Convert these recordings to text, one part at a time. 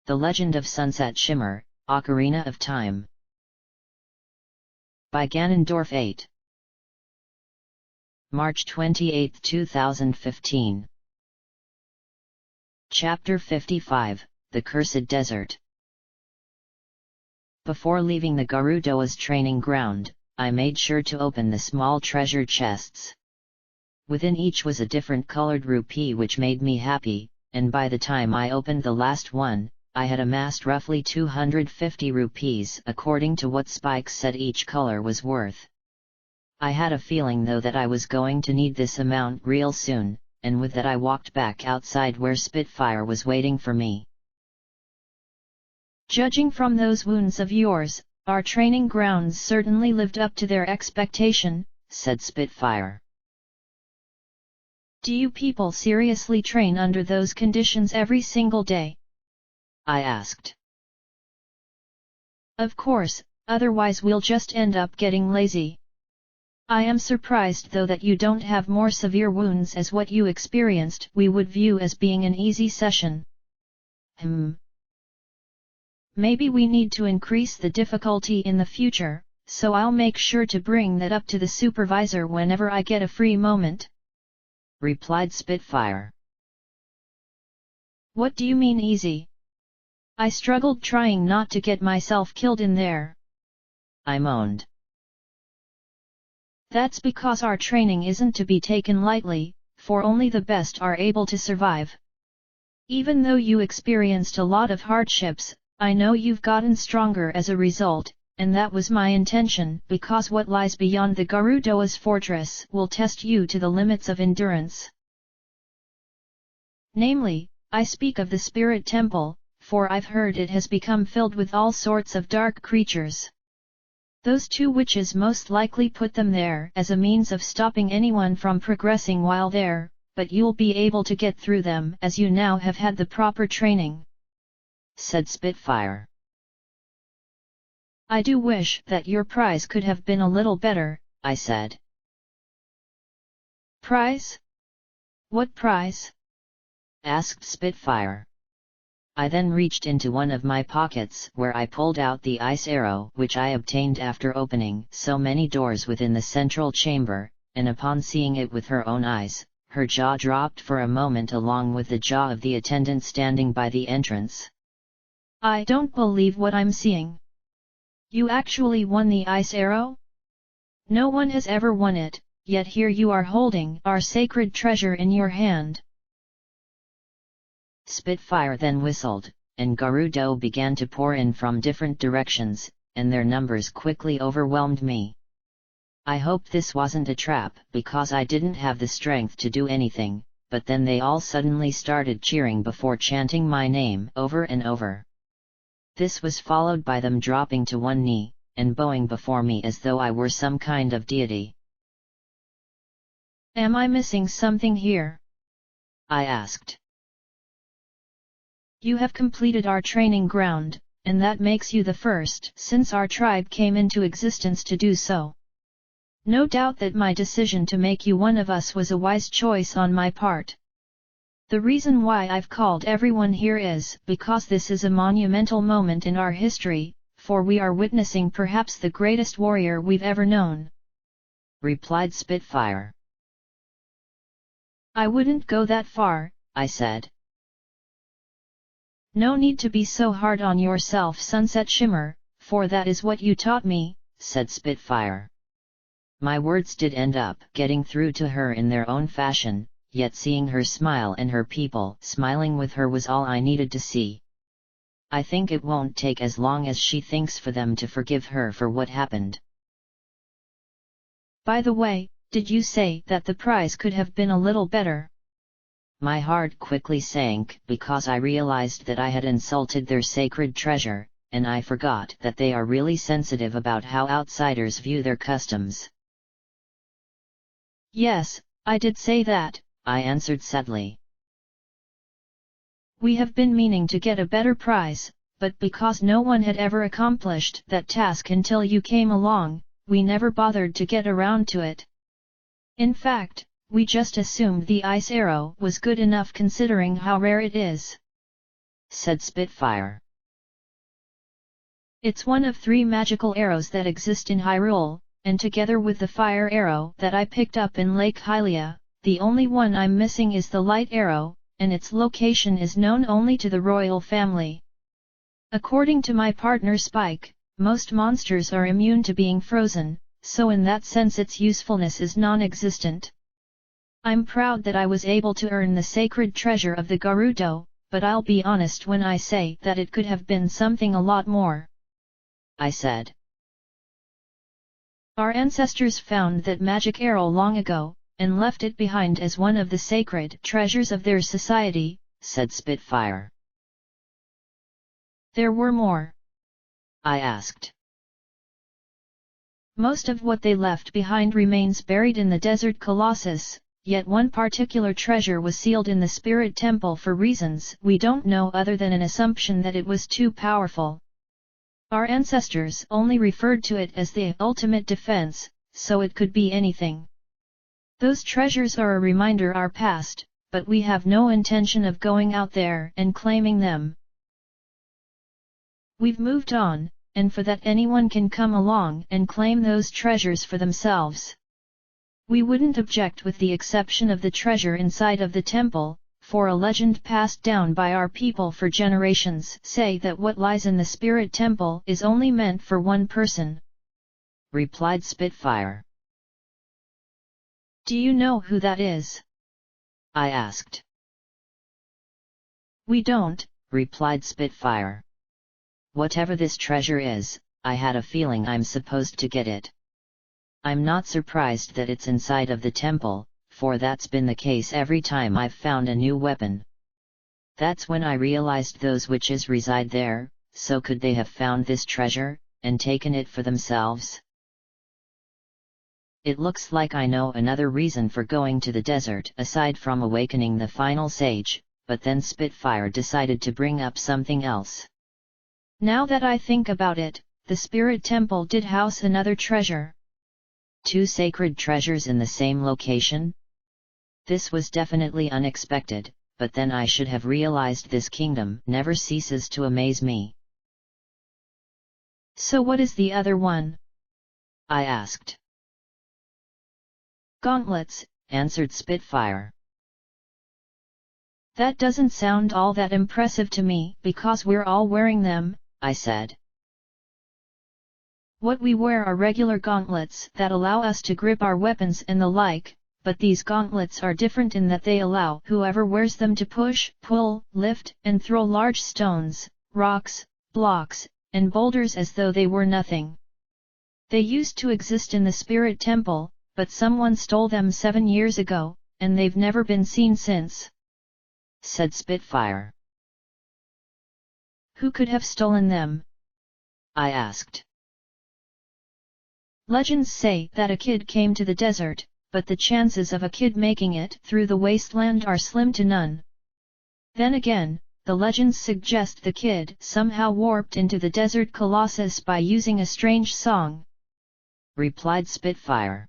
The Legend of Sunset Shimmer, Ocarina of Time. By Ganondorf 8. March 28, 2015. Chapter 55, The Cursed Desert. Before leaving the Gerudo's training ground, I made sure to open the small treasure chests. Within each was a different colored rupee, which made me happy, and by the time I opened the last one, I had amassed roughly 250 rupees according to what Spikes said each color was worth. I had a feeling though that I was going to need this amount real soon, and with that I walked back outside where Spitfire was waiting for me. Judging from those wounds of yours, our training grounds certainly lived up to their expectation, said Spitfire. Do you people seriously train under those conditions every single day? I asked. Of course, otherwise we'll just end up getting lazy. I am surprised though that you don't have more severe wounds, as what you experienced we would view as being an easy session. Maybe we need to increase the difficulty in the future, so I'll make sure to bring that up to the supervisor whenever I get a free moment, replied Spitfire. What do you mean easy? I struggled trying not to get myself killed in there, I moaned. That's because our training isn't to be taken lightly, for only the best are able to survive. Even though you experienced a lot of hardships, I know you've gotten stronger as a result, and that was my intention, because what lies beyond the Gerudo's fortress will test you to the limits of endurance. Namely, I speak of the Spirit Temple, for I've heard it has become filled with all sorts of dark creatures. Those two witches most likely put them there as a means of stopping anyone from progressing while there, but you'll be able to get through them as you now have had the proper training, said Spitfire. I do wish that your prize could have been a little better, I said. Prize? What prize? Asked Spitfire. I then reached into one of my pockets where I pulled out the ice arrow which I obtained after opening so many doors within the central chamber, and upon seeing it with her own eyes, her jaw dropped for a moment along with the jaw of the attendant standing by the entrance. I don't believe what I'm seeing. You actually won the ice arrow? No one has ever won it, yet here you are holding our sacred treasure in your hand. Spitfire then whistled, and Gerudo began to pour in from different directions, and their numbers quickly overwhelmed me. I hoped this wasn't a trap because I didn't have the strength to do anything, but then they all suddenly started cheering before chanting my name over and over. This was followed by them dropping to one knee, and bowing before me as though I were some kind of deity. Am I missing something here? I asked. You have completed our training ground, and that makes you the first since our tribe came into existence to do so. No doubt that my decision to make you one of us was a wise choice on my part. The reason why I've called everyone here is because this is a monumental moment in our history, for we are witnessing perhaps the greatest warrior we've ever known, replied Spitfire. I wouldn't go that far, I said. No need to be so hard on yourself, Sunset Shimmer, for that is what you taught me, said Spitfire. My words did end up getting through to her in their own fashion, yet seeing her smile and her people smiling with her was all I needed to see. I think it won't take as long as she thinks for them to forgive her for what happened. By the way, did you say that the prize could have been a little better? My heart quickly sank because I realized that I had insulted their sacred treasure, and I forgot that they are really sensitive about how outsiders view their customs. Yes, I did say that, I answered sadly. We have been meaning to get a better prize, but because no one had ever accomplished that task until you came along, we never bothered to get around to it. In fact, we just assumed the ice arrow was good enough considering how rare it is. said Spitfire. It's one of 3 magical arrows that exist in Hyrule, and together with the fire arrow that I picked up in Lake Hylia, the only one I'm missing is the light arrow, and its location is known only to the royal family. According to my partner Spike, most monsters are immune to being frozen, so in that sense its usefulness is non-existent. I'm proud that I was able to earn the sacred treasure of the Gerudo, but I'll be honest when I say that it could have been something a lot more, I said. Our ancestors found that magic arrow long ago, and left it behind as one of the sacred treasures of their society, said Spitfire. There were more? I asked. Most of what they left behind remains buried in the desert Colossus, yet one particular treasure was sealed in the Spirit Temple for reasons we don't know other than an assumption that it was too powerful. Our ancestors only referred to it as the ultimate defense, so it could be anything. Those treasures are a reminder of our past, but we have no intention of going out there and claiming them. We've moved on, and for that anyone can come along and claim those treasures for themselves. We wouldn't object with the exception of the treasure inside of the temple, for a legend passed down by our people for generations say that what lies in the Spirit Temple is only meant for one person, replied Spitfire. Do you know who that is? I asked. We don't, replied Spitfire. Whatever this treasure is, I had a feeling I'm supposed to get it. I'm not surprised that it's inside of the temple, for that's been the case every time I've found a new weapon. That's when I realized those witches reside there, so could they have found this treasure, and taken it for themselves? It looks like I know another reason for going to the desert aside from awakening the final sage, but then Spitfire decided to bring up something else. Now that I think about it, the Spirit Temple did house another treasure. 2 sacred treasures in the same location? This was definitely unexpected, but then I should have realized this kingdom never ceases to amaze me. So what is the other one? I asked. Gauntlets, answered Spitfire. That doesn't sound all that impressive to me because we're all wearing them, I said. What we wear are regular gauntlets that allow us to grip our weapons and the like, but these gauntlets are different in that they allow whoever wears them to push, pull, lift, and throw large stones, rocks, blocks, and boulders as though they were nothing. They used to exist in the Spirit Temple, but someone stole them 7 years ago, and they've never been seen since, said Spitfire. Who could have stolen them? I asked. Legends say that a kid came to the desert, but the chances of a kid making it through the wasteland are slim to none. Then again, the legends suggest the kid somehow warped into the desert Colossus by using a strange song, replied Spitfire.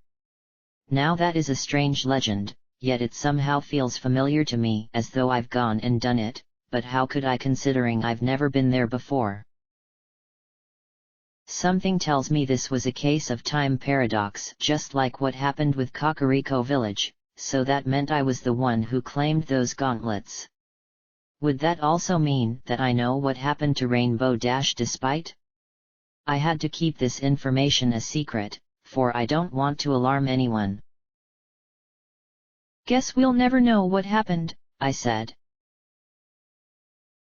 Now that is a strange legend, yet it somehow feels familiar to me as though I've gone and done it, but how could I considering I've never been there before? Something tells me this was a case of time paradox, just like what happened with Kakariko Village, so that meant I was the one who claimed those gauntlets. Would that also mean that I know what happened to Rainbow Dash despite? I had to keep this information a secret, for I don't want to alarm anyone. Guess we'll never know what happened, I said.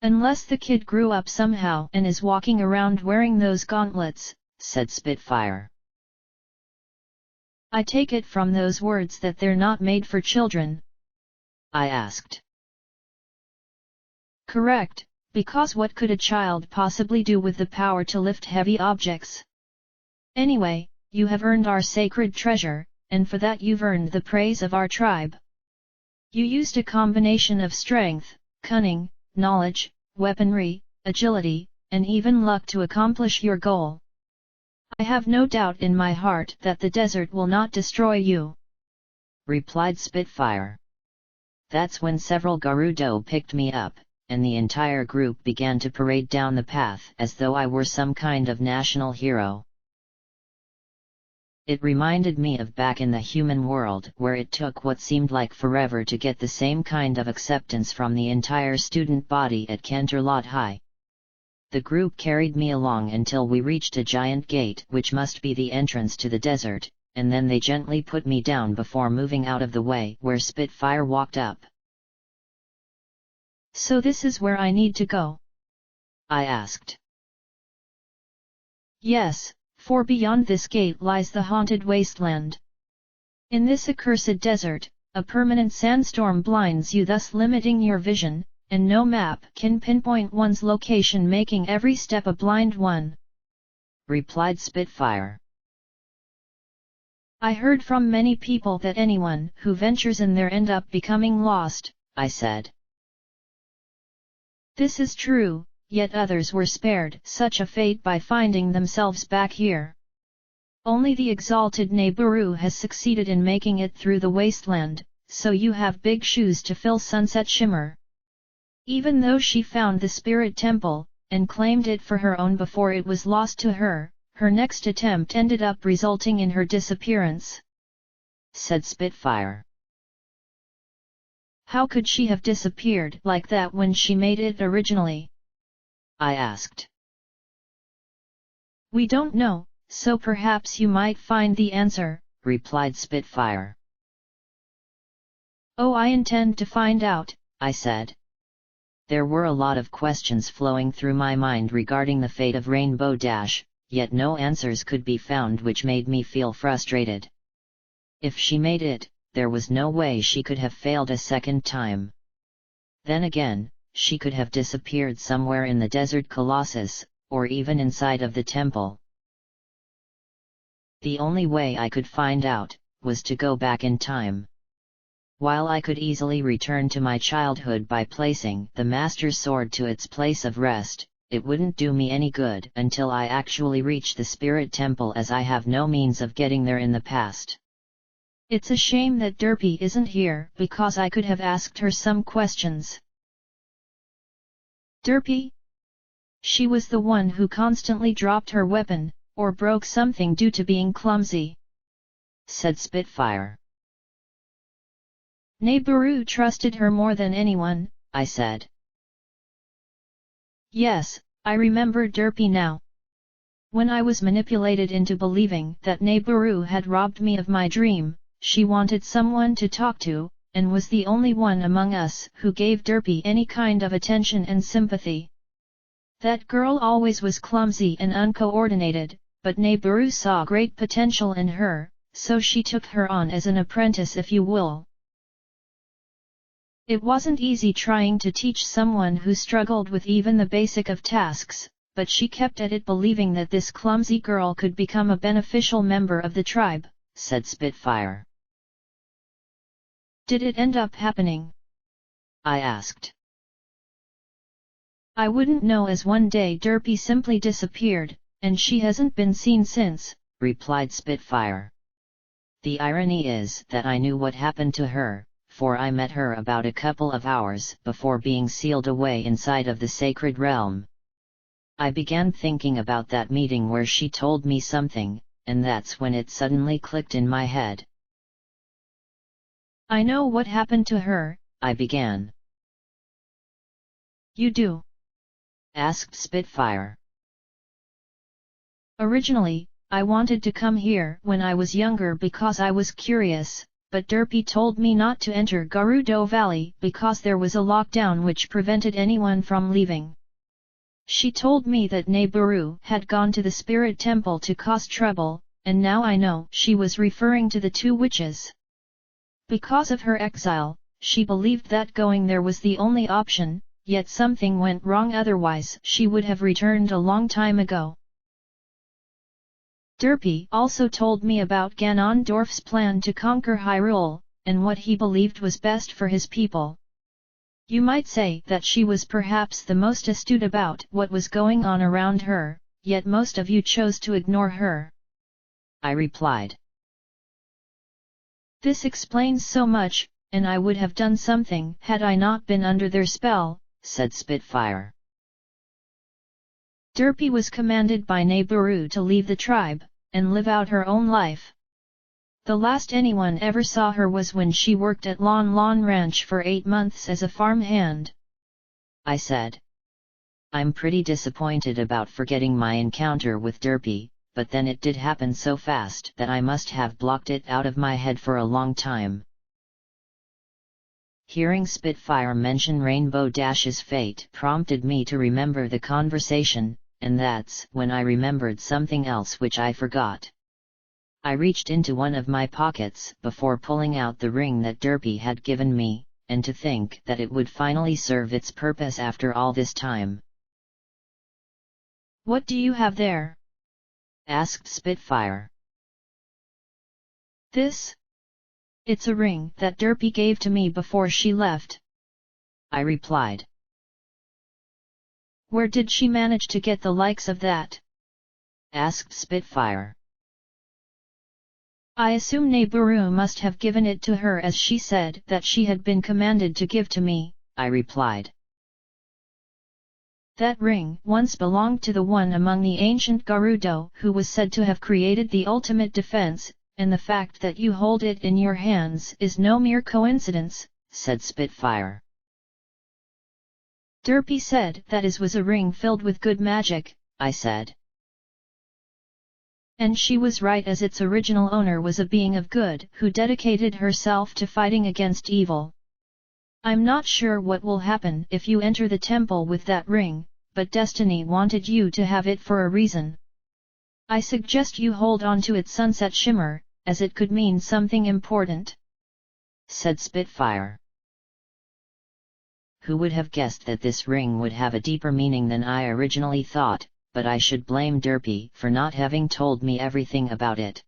Unless the kid grew up somehow and is walking around wearing those gauntlets, said Spitfire. I take it from those words that they're not made for children, I asked. Correct, because what could a child possibly do with the power to lift heavy objects? Anyway, you have earned our sacred treasure, and for that you've earned the praise of our tribe. You used a combination of strength, cunning, knowledge, weaponry, agility, and even luck to accomplish your goal. I have no doubt in my heart that the desert will not destroy you, replied Spitfire. That's when several Gerudo picked me up, and the entire group began to parade down the path as though I were some kind of national hero. It reminded me of back in the human world, where it took what seemed like forever to get the same kind of acceptance from the entire student body at Canterlot High. The group carried me along until we reached a giant gate which must be the entrance to the desert, and then they gently put me down before moving out of the way, where Spitfire walked up. "So this is where I need to go?" I asked. "Yes, for beyond this gate lies the haunted wasteland. In this accursed desert, a permanent sandstorm blinds you, thus limiting your vision, and no map can pinpoint one's location, making every step a blind one," replied Spitfire. "I heard from many people that anyone who ventures in there end up becoming lost," I said. "This is true, yet others were spared such a fate by finding themselves back here. Only the exalted Naburu has succeeded in making it through the wasteland, so you have big shoes to fill, Sunset Shimmer. Even though she found the spirit temple, and claimed it for her own before it was lost to her, her next attempt ended up resulting in her disappearance," said Spitfire. "How could she have disappeared like that when she made it originally?" I asked. "We don't know, so perhaps you might find the answer," replied Spitfire. "Oh, I intend to find out," I said. There were a lot of questions flowing through my mind regarding the fate of Rainbow Dash, yet no answers could be found, which made me feel frustrated. If she made it, there was no way she could have failed a second time. Then again, she could have disappeared somewhere in the desert colossus, or even inside of the temple. The only way I could find out was to go back in time. While I could easily return to my childhood by placing the Master's Sword to its place of rest, it wouldn't do me any good until I actually reach the Spirit Temple, as I have no means of getting there in the past. It's a shame that Derpy isn't here, because I could have asked her some questions. Derpy? She was the one who constantly dropped her weapon, or broke something due to being clumsy," said Spitfire. "Naburu trusted her more than anyone," I said. "Yes, I remember Derpy now. When I was manipulated into believing that Naburu had robbed me of my dream, she wanted someone to talk to, and was the only one among us who gave Derpy any kind of attention and sympathy. That girl always was clumsy and uncoordinated, but Naburu saw great potential in her, so she took her on as an apprentice, if you will. It wasn't easy trying to teach someone who struggled with even the basic of tasks, but she kept at it, believing that this clumsy girl could become a beneficial member of the tribe," said Spitfire. "Did it end up happening?" I asked. "I wouldn't know, as one day Derpy simply disappeared, and she hasn't been seen since," replied Spitfire. The irony is that I knew what happened to her, for I met her about a couple of hours before being sealed away inside of the sacred realm. I began thinking about that meeting where she told me something, and that's when it suddenly clicked in my head. "I know what happened to her," I began. "You do?" asked Spitfire. "Originally, I wanted to come here when I was younger because I was curious, but Derpy told me not to enter Gerudo Valley because there was a lockdown which prevented anyone from leaving. She told me that Naburu had gone to the Spirit Temple to cause trouble, and now I know she was referring to the two witches. Because of her exile, she believed that going there was the only option, yet something went wrong, otherwise she would have returned a long time ago. Derpy also told me about Ganondorf's plan to conquer Hyrule, and what he believed was best for his people. You might say that she was perhaps the most astute about what was going on around her, yet most of you chose to ignore her," I replied. "This explains so much, and I would have done something had I not been under their spell," said Spitfire. Derpy was commanded by Neighboru to leave the tribe, and live out her own life. The last anyone ever saw her was when she worked at Lon Lon Ranch for 8 months as a farm hand. I said. I'm pretty disappointed about forgetting my encounter with Derpy, but then it did happen so fast that I must have blocked it out of my head for a long time. Hearing Spitfire mention Rainbow Dash's fate prompted me to remember the conversation, and that's when I remembered something else which I forgot. I reached into one of my pockets before pulling out the ring that Derpy had given me, and to think that it would finally serve its purpose after all this time. "What do you have there?" asked Spitfire. "This? It's a ring that Derpy gave to me before she left," I replied. "Where did she manage to get the likes of that?" asked Spitfire. "I assume Neighboru must have given it to her, as she said that she had been commanded to give to me," I replied. "That ring once belonged to the one among the ancient Gerudo who was said to have created the ultimate defense, and the fact that you hold it in your hands is no mere coincidence," said Spitfire. "Derpy said that it was a ring filled with good magic," I said. "And she was right, as its original owner was a being of good who dedicated herself to fighting against evil. I'm not sure what will happen if you enter the temple with that ring, but Destiny wanted you to have it for a reason. I suggest you hold on to its sunset shimmer, as it could mean something important," said Spitfire. Who would have guessed that this ring would have a deeper meaning than I originally thought, but I should blame Derpy for not having told me everything about it.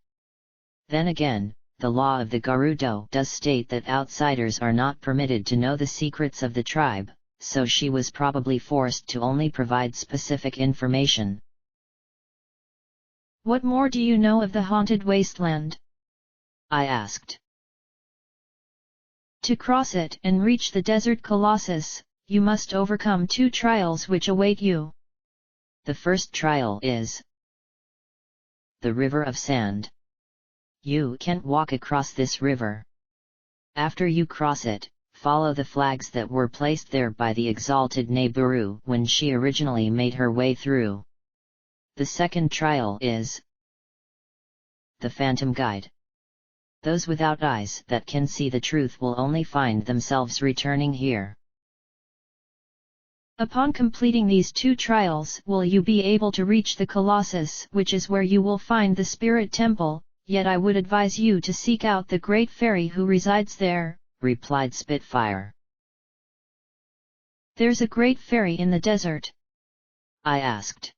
Then again, the law of the Gerudo does state that outsiders are not permitted to know the secrets of the tribe, so she was probably forced to only provide specific information. "What more do you know of the haunted wasteland?" I asked. "To cross it and reach the desert colossus, you must overcome 2 trials which await you. The first trial is the River of Sand. You can't walk across this river. After you cross it, follow the flags that were placed there by the exalted Neighboru when she originally made her way through. The second trial is the Phantom Guide. Those without eyes that can see the truth will only find themselves returning here. Upon completing these 2 trials, will you be able to reach the Colossus, which is where you will find the Spirit Temple, yet I would advise you to seek out the Great Fairy who resides there," replied Spitfire. "There's a Great Fairy in the desert?" I asked.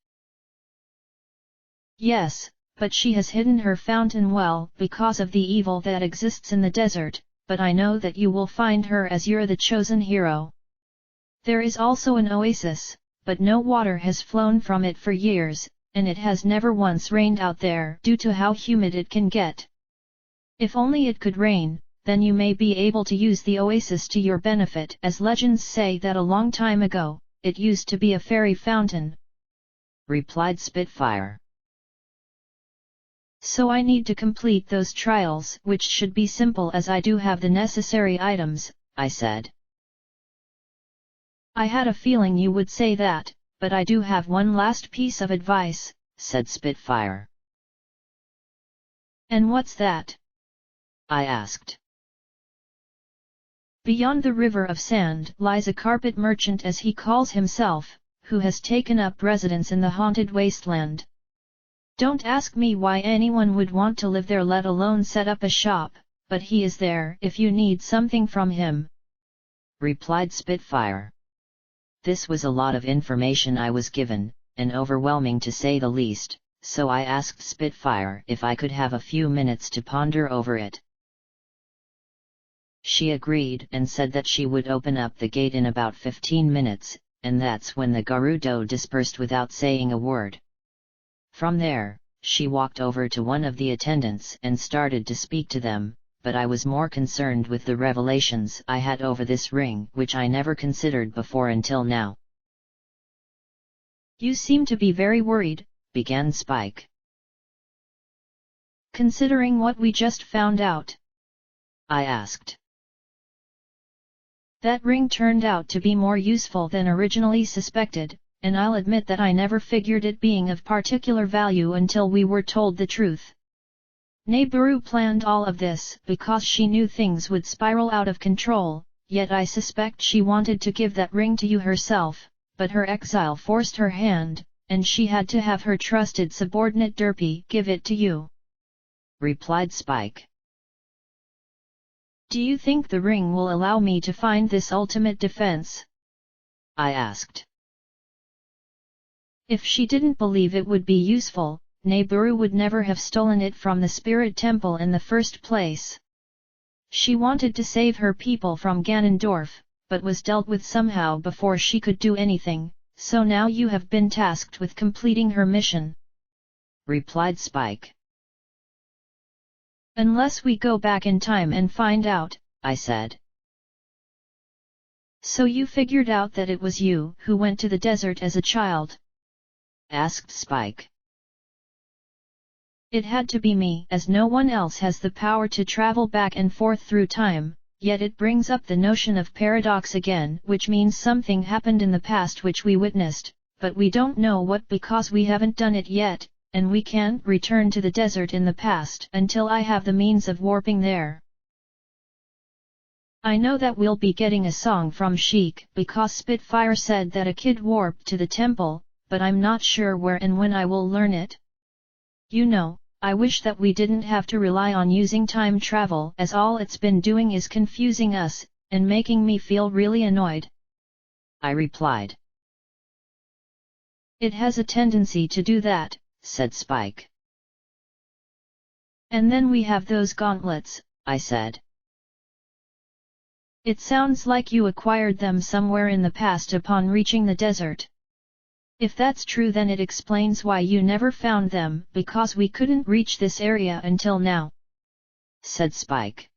"Yes, but she has hidden her fountain well because of the evil that exists in the desert, but I know that you will find her as you're the chosen hero. There is also an oasis, but no water has flown from it for years, and it has never once rained out there due to how humid it can get. If only it could rain, then you may be able to use the oasis to your benefit, as legends say that a long time ago, it used to be a fairy fountain," replied Spitfire. "So I need to complete those trials, which should be simple as I do have the necessary items," I said. "I had a feeling you would say that, but I do have one last piece of advice," said Spitfire. "And what's that?" I asked. "Beyond the River of Sand lies a carpet merchant, as he calls himself, who has taken up residence in the haunted wasteland. Don't ask me why anyone would want to live there, let alone set up a shop, but he is there if you need something from him," replied Spitfire. This was a lot of information I was given, and overwhelming to say the least, so I asked Spitfire if I could have a few minutes to ponder over it. She agreed and said that she would open up the gate in about 15 minutes, and that's when the Gerudo dispersed without saying a word. From there, she walked over to one of the attendants and started to speak to them, but I was more concerned with the revelations I had over this ring, which I never considered before until now. You seem to be very worried, began Spike. Considering what we just found out, I asked. That ring turned out to be more useful than originally suspected, and I'll admit that I never figured it being of particular value until we were told the truth. Nibiru planned all of this because she knew things would spiral out of control, yet I suspect she wanted to give that ring to you herself, but her exile forced her hand, and she had to have her trusted subordinate Derpy give it to you," replied Spike. "Do you think the ring will allow me to find this ultimate defense?" I asked. If she didn't believe it would be useful, Nibiru would never have stolen it from the Spirit Temple in the first place. She wanted to save her people from Ganondorf, but was dealt with somehow before she could do anything, so now you have been tasked with completing her mission," replied Spike. "Unless we go back in time and find out," I said. "So you figured out that it was you who went to the desert as a child?" asked Spike. "It had to be me, as no one else has the power to travel back and forth through time, yet it brings up the notion of paradox again, which means something happened in the past which we witnessed, but we don't know what because we haven't done it yet, and we can't return to the desert in the past until I have the means of warping there. I know that we'll be getting a song from Sheik because Spitfire said that a kid warped to the temple, but I'm not sure where and when I will learn it. You know, I wish that we didn't have to rely on using time travel, as all it's been doing is confusing us, and making me feel really annoyed," I replied. "It has a tendency to do that," said Spike. "And then we have those gauntlets," I said. "It sounds like you acquired them somewhere in the past upon reaching the desert. If that's true, then it explains why you never found them, because we couldn't reach this area until now," said Spike.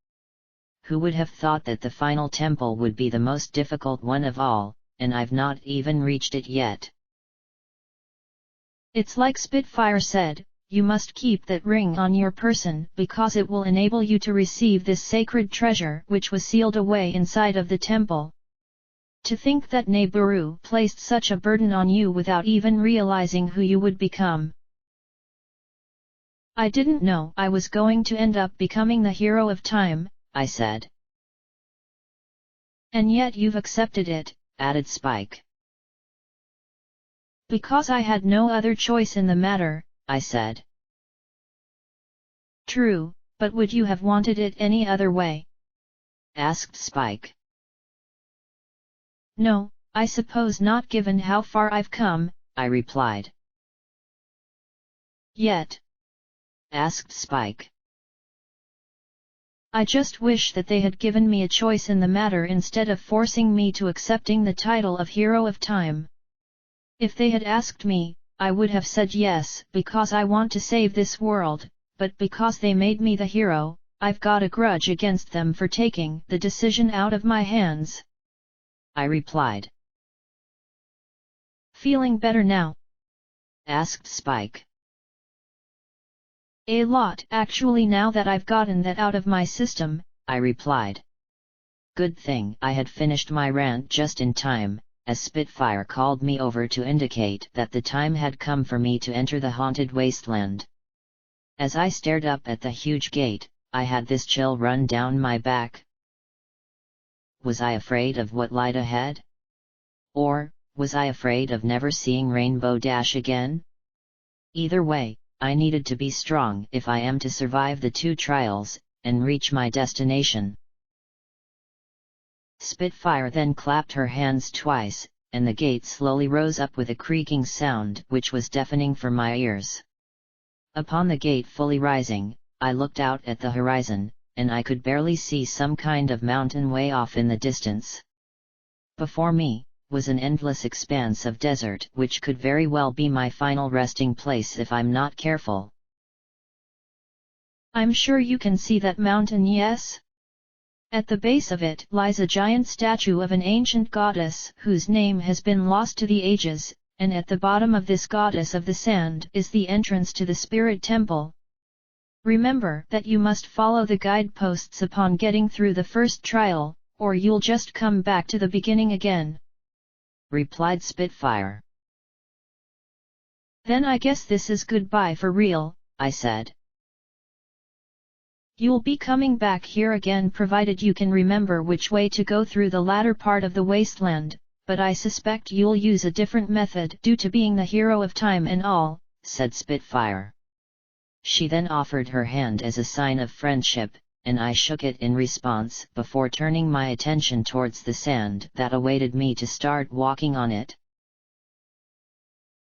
Who would have thought that the final temple would be the most difficult one of all, and I've not even reached it yet. "It's like Spitfire said, you must keep that ring on your person because it will enable you to receive this sacred treasure which was sealed away inside of the temple. To think that Nibiru placed such a burden on you without even realizing who you would become. I didn't know I was going to end up becoming the hero of time," I said. "And yet you've accepted it," added Spike. "Because I had no other choice in the matter," I said. "True, but would you have wanted it any other way?" asked Spike. "No, I suppose not, given how far I've come," I replied. "Yet?" asked Spike. "I just wish that they had given me a choice in the matter instead of forcing me to accepting the title of Hero of Time. If they had asked me, I would have said yes, because I want to save this world, but because they made me the hero, I've got a grudge against them for taking the decision out of my hands," I replied. "Feeling better now?" asked Spike. "A lot, actually, now that I've gotten that out of my system," I replied. Good thing I had finished my rant just in time, as Spitfire called me over to indicate that the time had come for me to enter the haunted wasteland. As I stared up at the huge gate, I had this chill run down my back. Was I afraid of what lied ahead? Or, was I afraid of never seeing Rainbow Dash again? Either way, I needed to be strong if I am to survive the 2 trials, and reach my destination. Spitfire then clapped her hands twice, and the gate slowly rose up with a creaking sound which was deafening for my ears. Upon the gate fully rising, I looked out at the horizon, and I could barely see some kind of mountain way off in the distance. Before me, was an endless expanse of desert which could very well be my final resting place if I'm not careful. I'm sure you can see that mountain, yes? At the base of it lies a giant statue of an ancient goddess whose name has been lost to the ages, and at the bottom of this goddess of the sand is the entrance to the spirit temple. Remember that you must follow the guideposts upon getting through the first trial, or you'll just come back to the beginning again," replied Spitfire. "Then I guess this is goodbye for real," I said. "You'll be coming back here again provided you can remember which way to go through the latter part of the wasteland, but I suspect you'll use a different method due to being the hero of time and all," said Spitfire. She then offered her hand as a sign of friendship, and I shook it in response before turning my attention towards the sand that awaited me to start walking on it.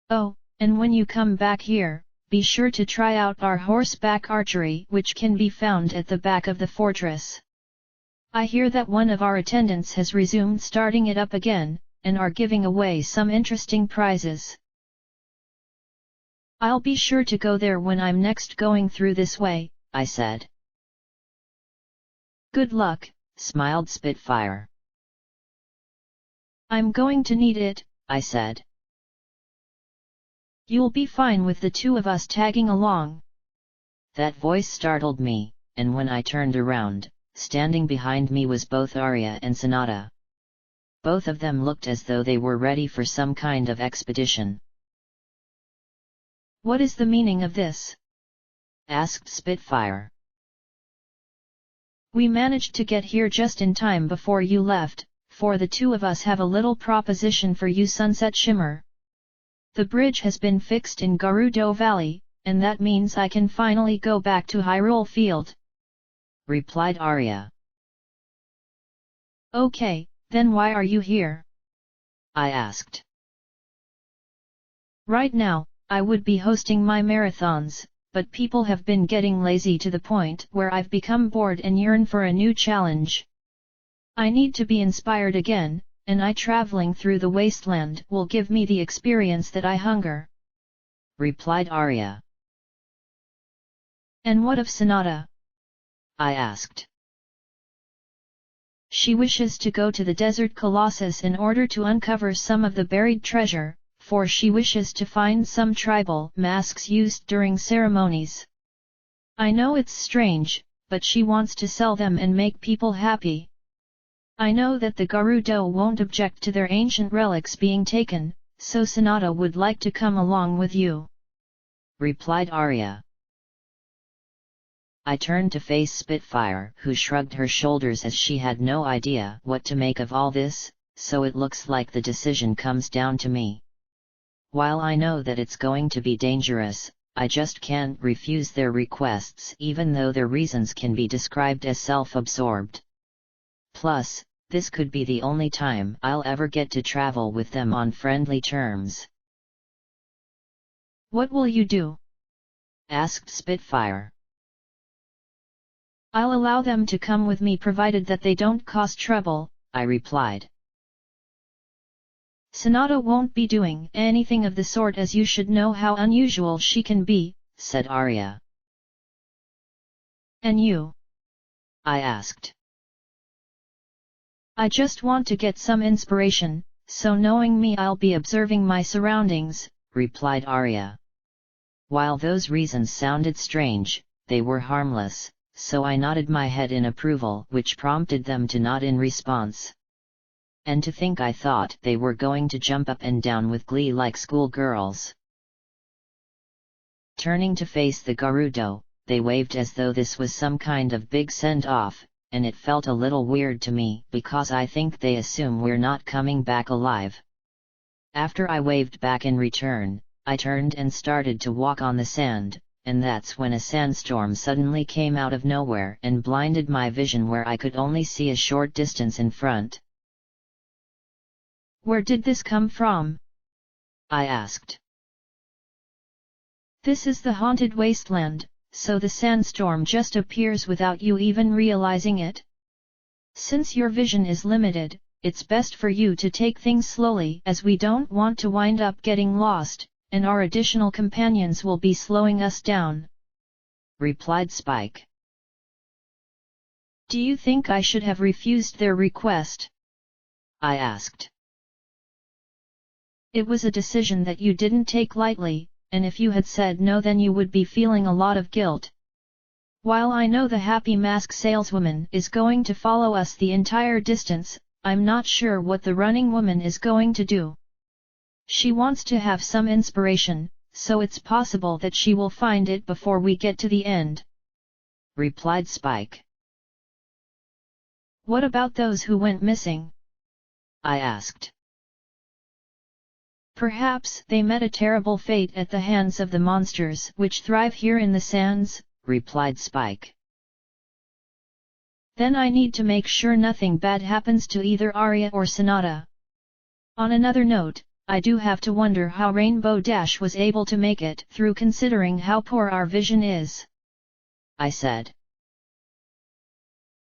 "Oh, and when you come back here, be sure to try out our horseback archery which can be found at the back of the fortress. I hear that one of our attendants has resumed starting it up again, and are giving away some interesting prizes. I'll be sure to go there when I'm next going through this way," I said. "Good luck," smiled Spitfire. "I'm going to need it," I said. "You'll be fine with the two of us tagging along." That voice startled me, and when I turned around, standing behind me was both Arya and Sonata. Both of them looked as though they were ready for some kind of expedition. "What is the meaning of this?" asked Spitfire. "We managed to get here just in time before you left, for the two of us have a little proposition for you, Sunset Shimmer. The bridge has been fixed in Gerudo Valley, and that means I can finally go back to Hyrule Field," replied Arya. "Okay, then why are you here?" I asked. "Right now, I would be hosting my marathons, but people have been getting lazy to the point where I've become bored and yearn for a new challenge. I need to be inspired again, and traveling through the wasteland will give me the experience that I hunger," replied Arya. "And what of Sonata?" I asked. "She wishes to go to the Desert Colossus in order to uncover some of the buried treasure, for she wishes to find some tribal masks used during ceremonies. I know it's strange, but she wants to sell them and make people happy. I know that the Gerudo won't object to their ancient relics being taken, so Sonata would like to come along with you," replied Arya. I turned to face Spitfire, who shrugged her shoulders as she had no idea what to make of all this, so it looks like the decision comes down to me. While I know that it's going to be dangerous, I just can't refuse their requests even though their reasons can be described as self-absorbed. Plus, this could be the only time I'll ever get to travel with them on friendly terms. "What will you do?" asked Spitfire. "I'll allow them to come with me provided that they don't cause trouble," I replied. "Sonata won't be doing anything of the sort, as you should know how unusual she can be," said Arya. "And you?" I asked. "I just want to get some inspiration, so knowing me I'll be observing my surroundings," replied Arya. While those reasons sounded strange, they were harmless, so I nodded my head in approval, which prompted them to nod in response. And to think I thought they were going to jump up and down with glee like schoolgirls. Turning to face the Gerudo, they waved as though this was some kind of big send-off, and it felt a little weird to me because I think they assume we're not coming back alive. After I waved back in return, I turned and started to walk on the sand, and that's when a sandstorm suddenly came out of nowhere and blinded my vision where I could only see a short distance in front. "Where did this come from?" I asked. "This is the haunted wasteland, so the sandstorm just appears without you even realizing it. Since your vision is limited, it's best for you to take things slowly, as we don't want to wind up getting lost, and our additional companions will be slowing us down," replied Spike. Do you think I should have refused their request? I asked. It was a decision that you didn't take lightly, and if you had said no then you would be feeling a lot of guilt. While I know the happy mask saleswoman is going to follow us the entire distance, I'm not sure what the running woman is going to do. She wants to have some inspiration, so it's possible that she will find it before we get to the end, replied Spike. What about those who went missing? I asked. Perhaps they met a terrible fate at the hands of the monsters which thrive here in the sands, replied Spike. Then I need to make sure nothing bad happens to either Arya or Sonata. On another note, I do have to wonder how Rainbow Dash was able to make it through considering how poor our vision is, I said.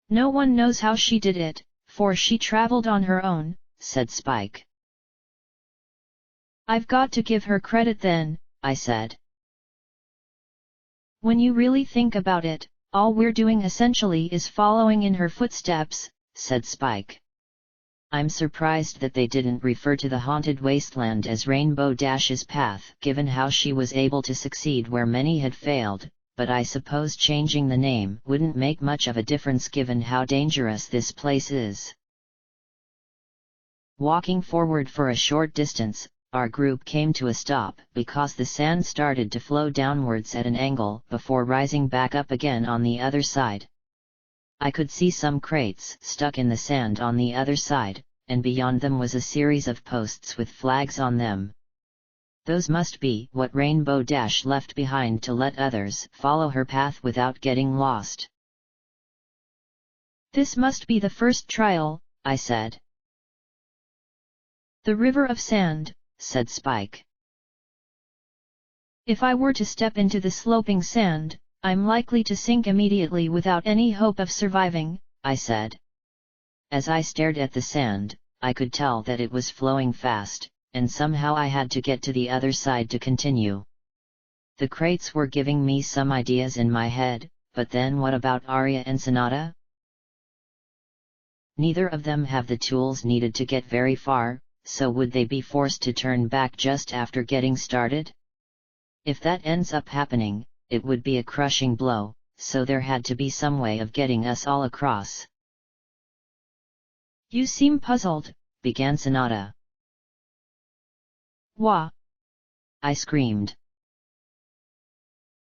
No one knows how she did it, for she traveled on her own, said Spike. I've got to give her credit then, I said. When you really think about it, all we're doing essentially is following in her footsteps, said Spike. I'm surprised that they didn't refer to the haunted wasteland as Rainbow Dash's path, given how she was able to succeed where many had failed, but I suppose changing the name wouldn't make much of a difference given how dangerous this place is. Walking forward for a short distance, our group came to a stop because the sand started to flow downwards at an angle before rising back up again on the other side. I could see some crates stuck in the sand on the other side, and beyond them was a series of posts with flags on them. Those must be what Rainbow Dash left behind to let others follow her path without getting lost. This must be the first trial, I said. The river of sand, said Spike. If I were to step into the sloping sand, I'm likely to sink immediately without any hope of surviving, I said. As I stared at the sand, I could tell that it was flowing fast, and somehow I had to get to the other side to continue. The crates were giving me some ideas in my head, but then what about Arya and Sonata? Neither of them have the tools needed to get very far, so would they be forced to turn back just after getting started? If that ends up happening, it would be a crushing blow, so there had to be some way of getting us all across. You seem puzzled, began Sonata. Wah! I screamed.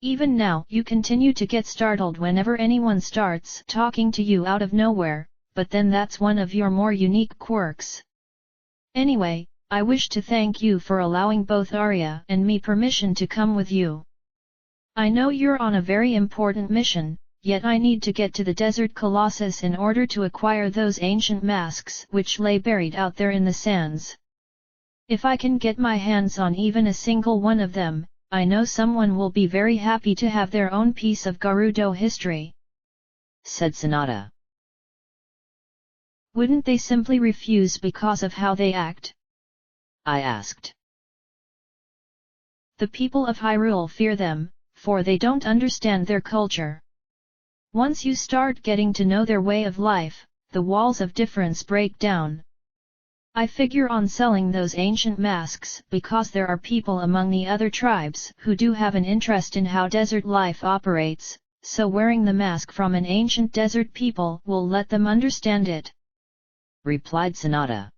Even now you continue to get startled whenever anyone starts talking to you out of nowhere, but then that's one of your more unique quirks. Anyway, I wish to thank you for allowing both Arya and me permission to come with you. I know you're on a very important mission, yet I need to get to the Desert Colossus in order to acquire those ancient masks which lay buried out there in the sands. If I can get my hands on even a single one of them, I know someone will be very happy to have their own piece of Gerudo history, said Sonata. Wouldn't they simply refuse because of how they act? I asked. The people of Hyrule fear them, for they don't understand their culture. Once you start getting to know their way of life, the walls of difference break down. I figure on selling those ancient masks because there are people among the other tribes who do have an interest in how desert life operates, so wearing the mask from an ancient desert people will let them understand it, replied Sonata.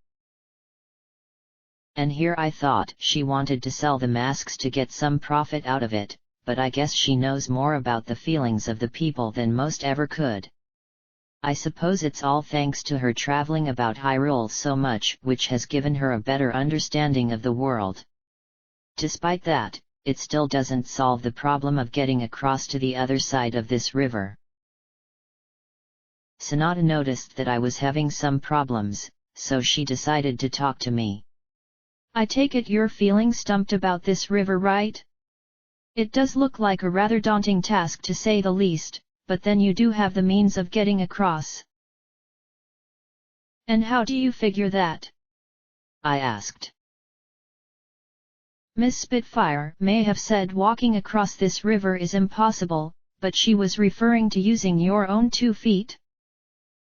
And here I thought she wanted to sell the masks to get some profit out of it, but I guess she knows more about the feelings of the people than most ever could. I suppose it's all thanks to her traveling about Hyrule so much which has given her a better understanding of the world. Despite that, it still doesn't solve the problem of getting across to the other side of this river. Sonata noticed that I was having some problems, so she decided to talk to me. I take it you're feeling stumped about this river, right? It does look like a rather daunting task to say the least, but then you do have the means of getting across. And how do you figure that? I asked. Miss Spitfire may have said walking across this river is impossible, but she was referring to using your own 2 feet.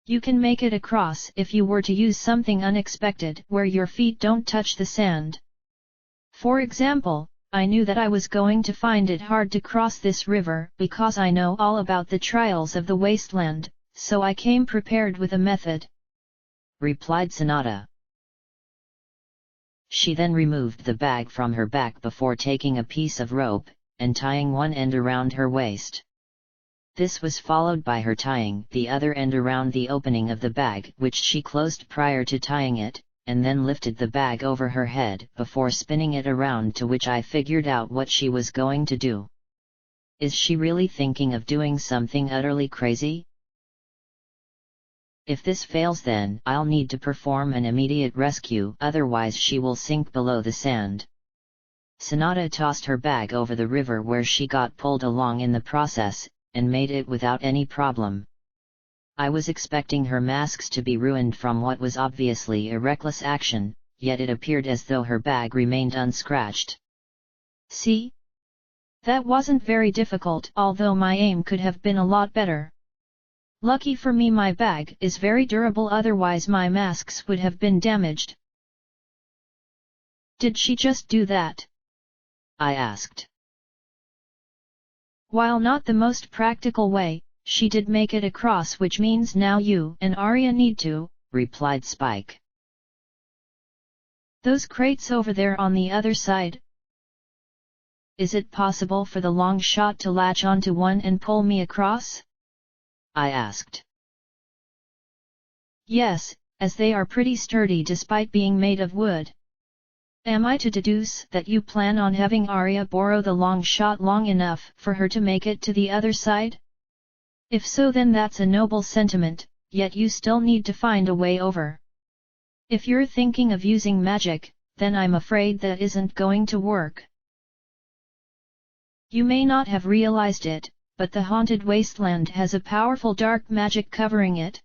You can make it across if you were to use something unexpected where your feet don't touch the sand. For example, I knew that I was going to find it hard to cross this river because I know all about the trials of the wasteland, so I came prepared with a method," replied Sonata. She then removed the bag from her back before taking a piece of rope, and tying one end around her waist. This was followed by her tying the other end around the opening of the bag, which she closed prior to tying it, and then lifted the bag over her head before spinning it around, to which I figured out what she was going to do. Is she really thinking of doing something utterly crazy? If this fails, then I'll need to perform an immediate rescue, otherwise she will sink below the sand. Sonata tossed her bag over the river, where she got pulled along in the process, and made it without any problem. I was expecting her masks to be ruined from what was obviously a reckless action, yet it appeared as though her bag remained unscratched. See? That wasn't very difficult, although my aim could have been a lot better. Lucky for me my bag is very durable, otherwise my masks would have been damaged. Did she just do that? I asked. While not the most practical way, she did make it across, which means now you and Arya need to, replied Spike. Those crates over there on the other side. Is it possible for the long shot to latch onto one and pull me across? I asked. Yes, as they are pretty sturdy despite being made of wood. Am I to deduce that you plan on having Arya borrow the long shot long enough for her to make it to the other side? If so, then that's a noble sentiment, yet you still need to find a way over. If you're thinking of using magic, then I'm afraid that isn't going to work. You may not have realized it, but the haunted wasteland has a powerful dark magic covering it.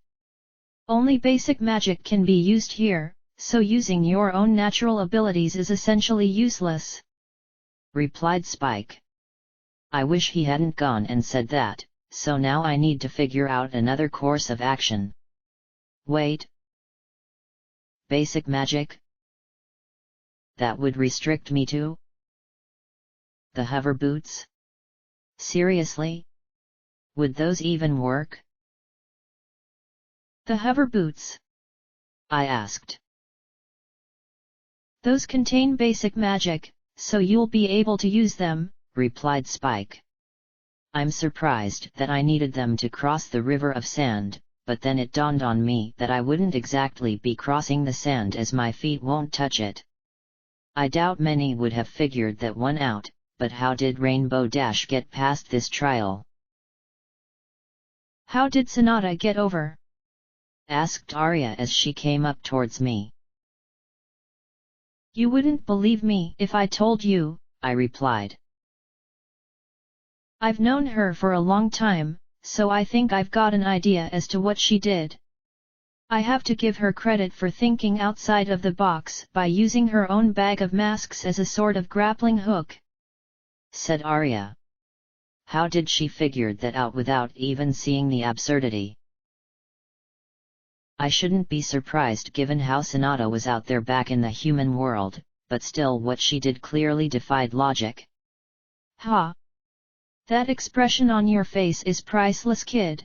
Only basic magic can be used here, so using your own natural abilities is essentially useless," replied Spike. I wish he hadn't gone and said that, so now I need to figure out another course of action. Wait. Basic magic? That would restrict me to? The hover boots? Seriously? Would those even work? The hover boots? I asked. Those contain basic magic, so you'll be able to use them, replied Spike. I'm surprised that I needed them to cross the river of sand, but then it dawned on me that I wouldn't exactly be crossing the sand as my feet won't touch it. I doubt many would have figured that one out, but how did Rainbow Dash get past this trial? How did Sonata get over? Asked Arya as she came up towards me. You wouldn't believe me if I told you, I replied. I've known her for a long time, so I think I've got an idea as to what she did. I have to give her credit for thinking outside of the box by using her own bag of masks as a sort of grappling hook, said Arya. How did she figure that out without even seeing the absurdity? I shouldn't be surprised given how Sonata was out there back in the human world, but still what she did clearly defied logic. Ha! That expression on your face is priceless, kid.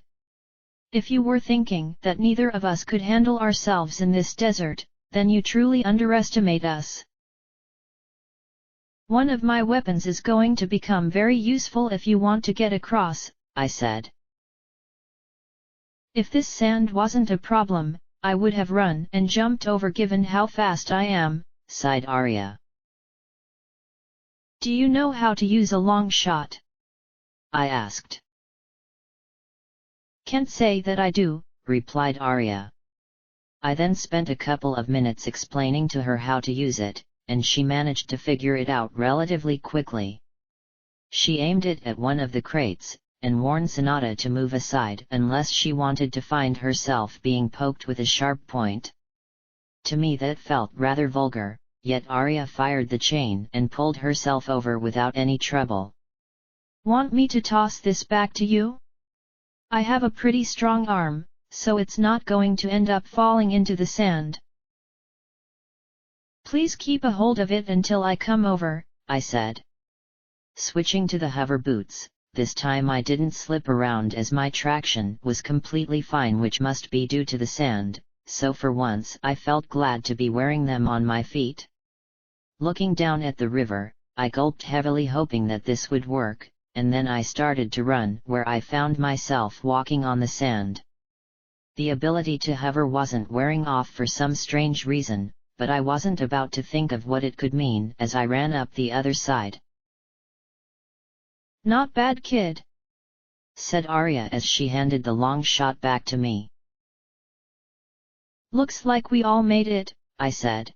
If you were thinking that neither of us could handle ourselves in this desert, then you truly underestimate us. One of my weapons is going to become very useful if you want to get across, I said. If this sand wasn't a problem, I would have run and jumped over given how fast I am, sighed Arya. Do you know how to use a long shot? I asked. Can't say that I do, replied Arya. I then spent a couple of minutes explaining to her how to use it, and she managed to figure it out relatively quickly. She aimed it at one of the crates, and warned Sonata to move aside unless she wanted to find herself being poked with a sharp point. To me that felt rather vulgar, yet Arya fired the chain and pulled herself over without any trouble. Want me to toss this back to you? I have a pretty strong arm, so it's not going to end up falling into the sand. Please keep a hold of it until I come over, I said. Switching to the hover boots, this time I didn't slip around as my traction was completely fine, which must be due to the sand, so for once I felt glad to be wearing them on my feet. Looking down at the river, I gulped heavily, hoping that this would work, and then I started to run, where I found myself walking on the sand. The ability to hover wasn't wearing off for some strange reason, but I wasn't about to think of what it could mean as I ran up the other side. Not bad, kid, said Arya as she handed the long shot back to me. Looks like we all made it, I said.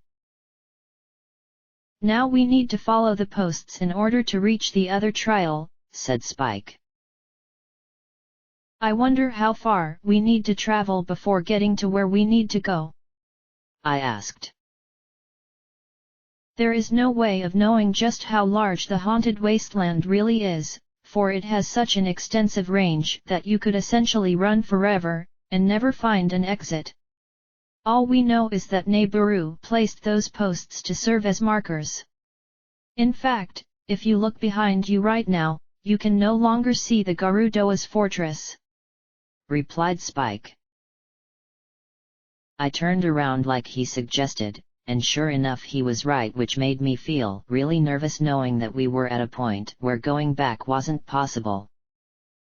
Now we need to follow the posts in order to reach the other trial, said Spike. I wonder how far we need to travel before getting to where we need to go, I asked. There is no way of knowing just how large the haunted wasteland really is, for it has such an extensive range that you could essentially run forever, and never find an exit. All we know is that Nibiru placed those posts to serve as markers. In fact, if you look behind you right now, you can no longer see the Garudoa's fortress, replied Spike. I turned around like he suggested, and sure enough he was right, which made me feel really nervous knowing that we were at a point where going back wasn't possible.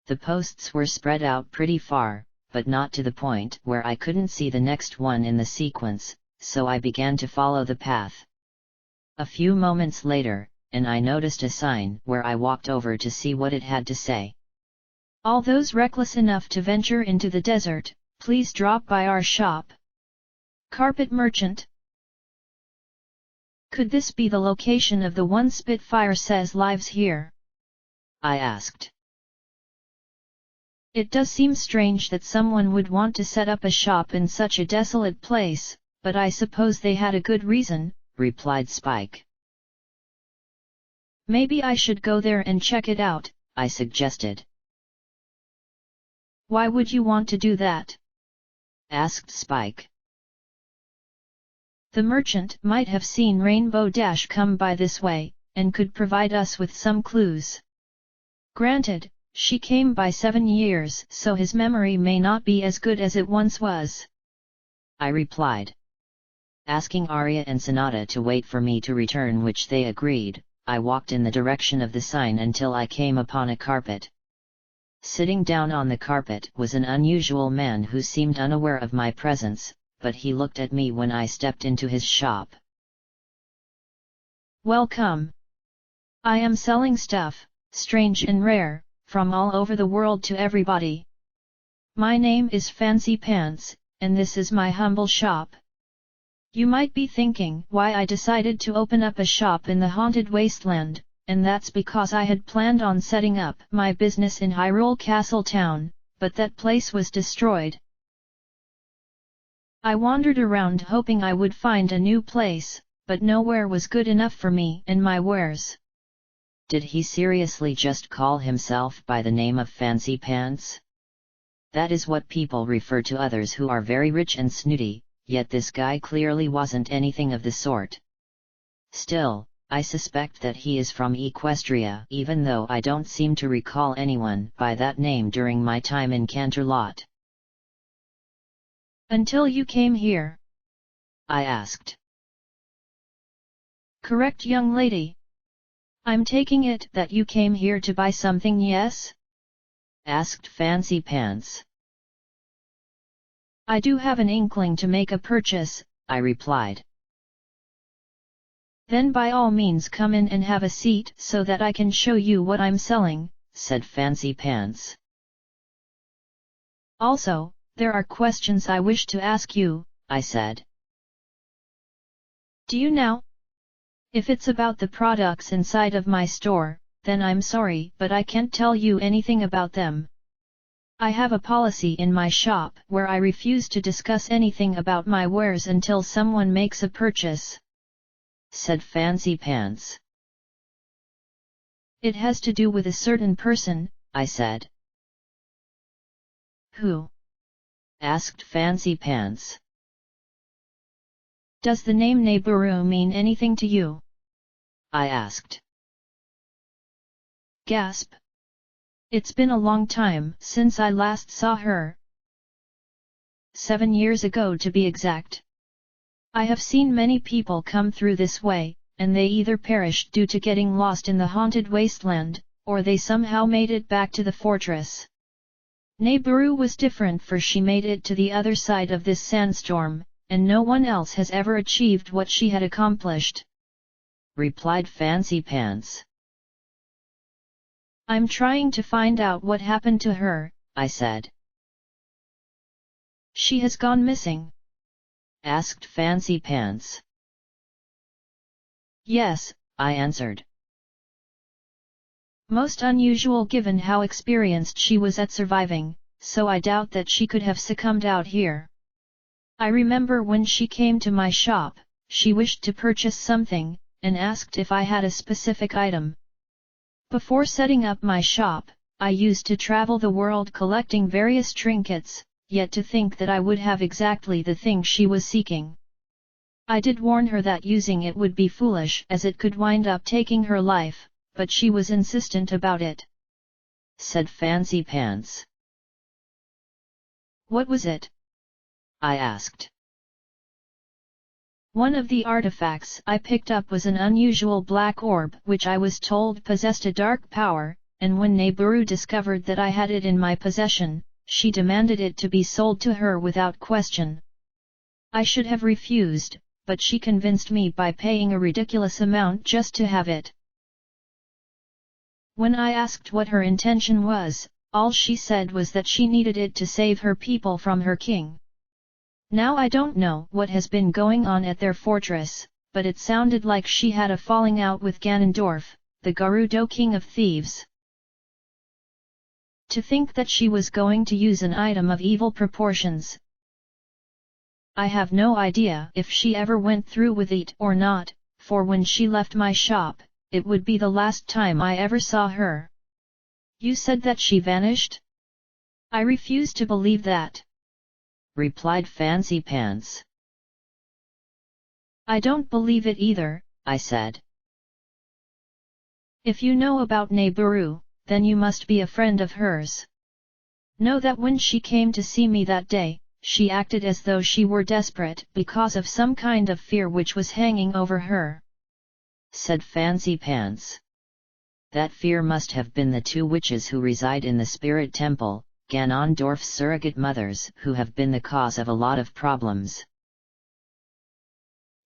The posts were spread out pretty far, but not to the point where I couldn't see the next one in the sequence, so I began to follow the path. A few moments later, and I noticed a sign where I walked over to see what it had to say. All those reckless enough to venture into the desert, please drop by our shop. Carpet merchant. Could this be the location of the one Spitfire says lives here? I asked. It does seem strange that someone would want to set up a shop in such a desolate place, but I suppose they had a good reason, replied Spike. Maybe I should go there and check it out, I suggested. Why would you want to do that? asked Spike. The merchant might have seen Rainbow Dash come by this way, and could provide us with some clues. Granted, she came by 7 years, so his memory may not be as good as it once was, I replied. Asking Arya and Sonata to wait for me to return, which they agreed, I walked in the direction of the sign until I came upon a carpet. Sitting down on the carpet was an unusual man who seemed unaware of my presence, but he looked at me when I stepped into his shop. Welcome. I am selling stuff, strange and rare, from all over the world to everybody. My name is Fancy Pants, and this is my humble shop. You might be thinking why I decided to open up a shop in the haunted wasteland, and that's because I had planned on setting up my business in Hyrule Castle Town, but that place was destroyed. I wandered around hoping I would find a new place, but nowhere was good enough for me and my wares. Did he seriously just call himself by the name of Fancy Pants? That is what people refer to others who are very rich and snooty, yet this guy clearly wasn't anything of the sort. Still, I suspect that he is from Equestria, even though I don't seem to recall anyone by that name during my time in Canterlot. Until you came here? I asked. Correct, young lady. I'm taking it that you came here to buy something, yes? Asked Fancy Pants. I do have an inkling to make a purchase, I replied. Then by all means come in and have a seat so that I can show you what I'm selling, said Fancy Pants. Also, there are questions I wish to ask you, I said. Do you now? If it's about the products inside of my store, then I'm sorry, but I can't tell you anything about them. I have a policy in my shop where I refuse to discuss anything about my wares until someone makes a purchase, said Fancy Pants. It has to do with a certain person, I said. Who? Asked Fancy Pants. Does the name Neburu mean anything to you? I asked. Gasp. It's been a long time since I last saw her. 7 years ago to be exact. I have seen many people come through this way, and they either perished due to getting lost in the haunted wasteland, or they somehow made it back to the fortress. Neburu was different, for she made it to the other side of this sandstorm, and no one else has ever achieved what she had accomplished, replied Fancy Pants. I'm trying to find out what happened to her, I said. She has gone missing? Asked Fancy Pants. Yes, I answered. Most unusual given how experienced she was at surviving, so I doubt that she could have succumbed out here. I remember when she came to my shop, she wished to purchase something, and asked if I had a specific item. Before setting up my shop, I used to travel the world collecting various trinkets, yet to think that I would have exactly the thing she was seeking. I did warn her that using it would be foolish, as it could wind up taking her life, but she was insistent about it, said Fancy Pants. What was it? I asked. One of the artifacts I picked up was an unusual black orb which I was told possessed a dark power, and when Neburu discovered that I had it in my possession, she demanded it to be sold to her without question. I should have refused, but she convinced me by paying a ridiculous amount just to have it. When I asked what her intention was, all she said was that she needed it to save her people from her king. Now I don't know what has been going on at their fortress, but it sounded like she had a falling out with Ganondorf, the Gerudo King of Thieves. To think that she was going to use an item of evil proportions. I have no idea if she ever went through with it or not, for when she left my shop, it would be the last time I ever saw her. You said that she vanished? I refuse to believe that, replied Fancy Pants. I don't believe it either, I said. If you know about Neburu, then you must be a friend of hers. Know that when she came to see me that day, she acted as though she were desperate because of some kind of fear which was hanging over her, said Fancy Pants. That fear must have been the 2 witches who reside in the Spirit Temple, Ganondorf's surrogate mothers, who have been the cause of a lot of problems.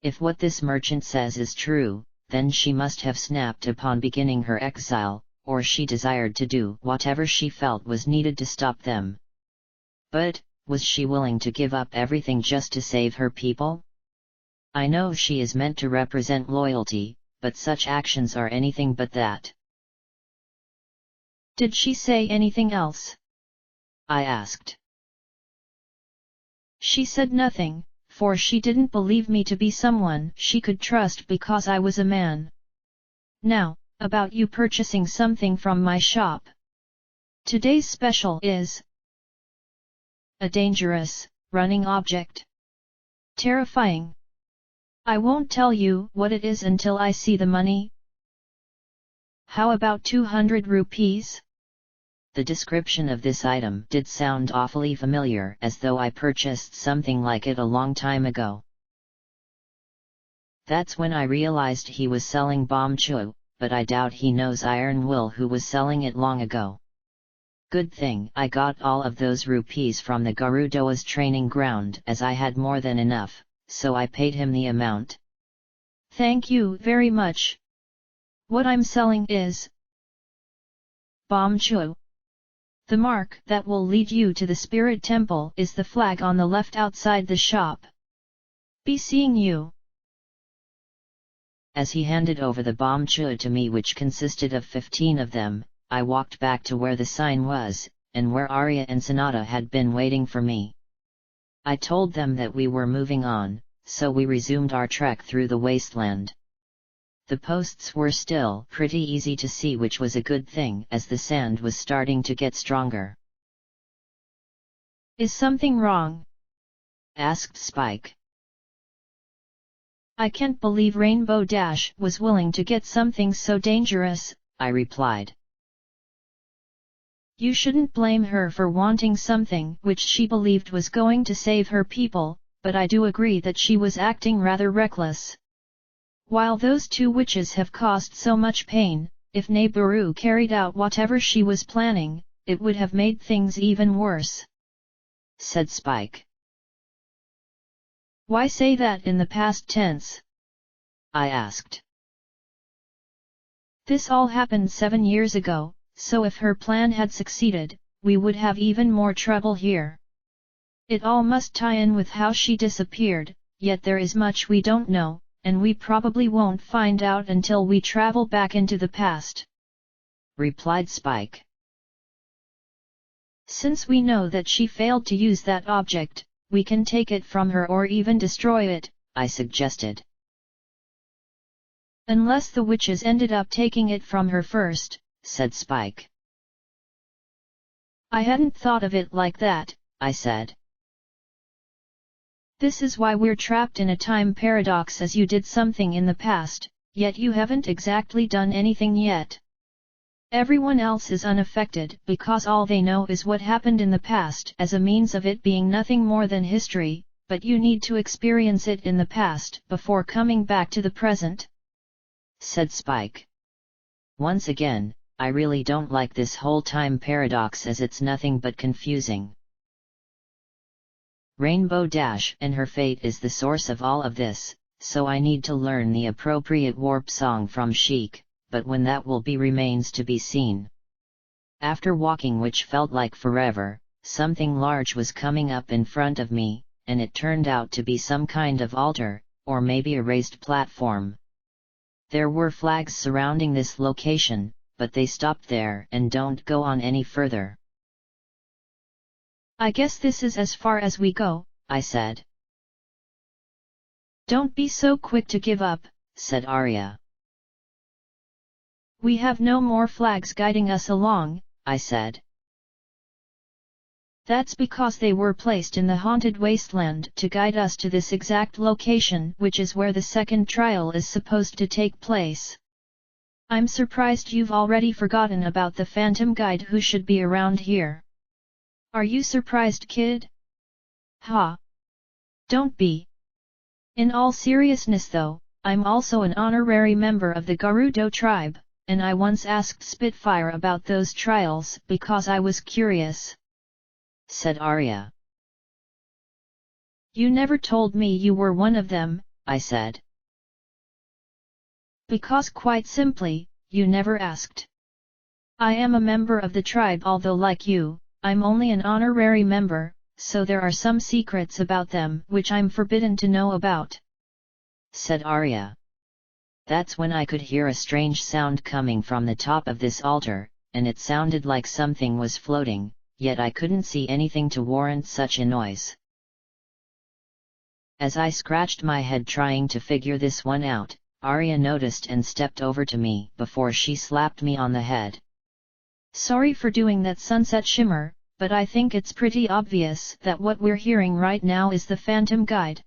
If what this merchant says is true, then she must have snapped upon beginning her exile, or she desired to do whatever she felt was needed to stop them. But, was she willing to give up everything just to save her people? I know she is meant to represent loyalty, but such actions are anything but that. Did she say anything else? I asked. She said nothing, for she didn't believe me to be someone she could trust because I was a man. Now, about you purchasing something from my shop. Today's special is a dangerous, running object. Terrifying. I won't tell you what it is until I see the money. How about 200 rupees? The description of this item did sound awfully familiar, as though I purchased something like it a long time ago. That's when I realized he was selling Bomb Chu, but I doubt he knows Iron Will, who was selling it long ago. Good thing I got all of those rupees from the Gerudo's training ground, as I had more than enough, so I paid him the amount. Thank you very much. What I'm selling is Bomb Chu. The mark that will lead you to the Spirit Temple is the flag on the left outside the shop. Be seeing you. As he handed over the Bomb Chu to me, which consisted of 15 of them, I walked back to where the sign was, and where Arya and Sonata had been waiting for me. I told them that we were moving on, so we resumed our trek through the wasteland. The posts were still pretty easy to see, which was a good thing as the sand was starting to get stronger. Is something wrong? Asked Spike. I can't believe Rainbow Dash was willing to get something so dangerous, I replied. You shouldn't blame her for wanting something which she believed was going to save her people, but I do agree that she was acting rather reckless. While those two witches have caused so much pain, if Nibiru carried out whatever she was planning, it would have made things even worse, said Spike. Why say that in the past tense? I asked. This all happened 7 years ago, so if her plan had succeeded, we would have even more trouble here. It all must tie in with how she disappeared, yet there is much we don't know, and we probably won't find out until we travel back into the past, replied Spike. Since we know that she failed to use that object, we can take it from her or even destroy it, I suggested. Unless the witches ended up taking it from her first, said Spike. I hadn't thought of it like that, I said. This is why we're trapped in a time paradox, as you did something in the past, yet you haven't exactly done anything yet. Everyone else is unaffected because all they know is what happened in the past as a means of it being nothing more than history, but you need to experience it in the past before coming back to the present, said Spike. Once again, I really don't like this whole time paradox as it's nothing but confusing. Rainbow Dash and her fate is the source of all of this, so I need to learn the appropriate warp song from Sheik, but when that will be remains to be seen. After walking which felt like forever, something large was coming up in front of me, and it turned out to be some kind of altar, or maybe a raised platform. There were flags surrounding this location, but they stopped there and don't go on any further. I guess this is as far as we go, I said. Don't be so quick to give up, said Arya. We have no more flags guiding us along, I said. That's because they were placed in the haunted wasteland to guide us to this exact location, which is where the second trial is supposed to take place. I'm surprised you've already forgotten about the phantom guide who should be around here. Are you surprised, kid? Ha! Don't be. In all seriousness though, I'm also an honorary member of the Gerudo tribe, and I once asked Spitfire about those trials because I was curious, said Arya. You never told me you were one of them, I said. Because quite simply, you never asked. I am a member of the tribe, although like you, I'm only an honorary member, so there are some secrets about them which I'm forbidden to know about, said Arya. That's when I could hear a strange sound coming from the top of this altar, and it sounded like something was floating, yet I couldn't see anything to warrant such a noise. As I scratched my head trying to figure this one out, Arya noticed and stepped over to me before she slapped me on the head. Sorry for doing that, Sunset Shimmer, but I think it's pretty obvious that what we're hearing right now is the Phantom Guide.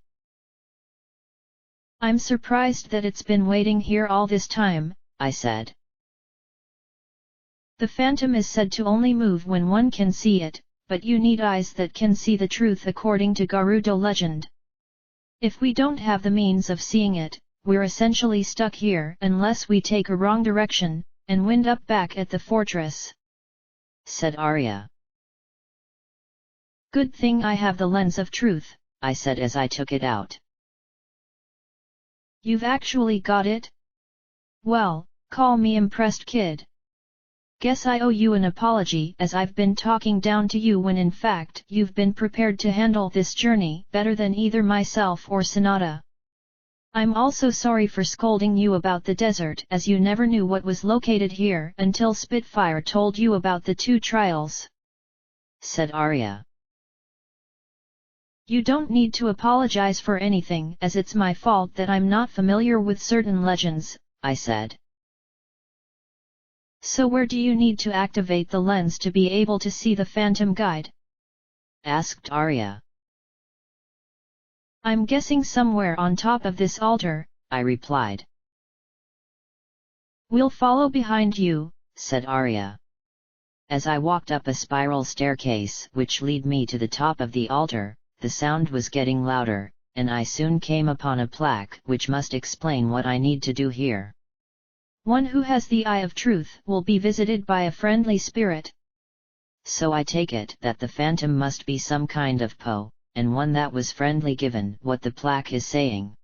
I'm surprised that it's been waiting here all this time, I said. The Phantom is said to only move when one can see it, but you need eyes that can see the truth according to Gerudo legend. If we don't have the means of seeing it, we're essentially stuck here unless we take a wrong direction, and wind up back at the fortress, said Arya. Good thing I have the lens of truth, I said as I took it out. You've actually got it? Well, call me impressed, kid. Guess I owe you an apology as I've been talking down to you when in fact you've been prepared to handle this journey better than either myself or Sonata. I'm also sorry for scolding you about the desert as you never knew what was located here until Spitfire told you about the 2 trials, said Arya. You don't need to apologize for anything as it's my fault that I'm not familiar with certain legends, I said. So where do you need to activate the lens to be able to see the phantom guide? Asked Arya. I'm guessing somewhere on top of this altar, I replied. We'll follow behind you, said Arya. As I walked up a spiral staircase which led me to the top of the altar, the sound was getting louder, and I soon came upon a plaque which must explain what I need to do here. One who has the Eye of Truth will be visited by a friendly spirit. So I take it that the phantom must be some kind of Poe, and one that was friendly given what the plaque is saying.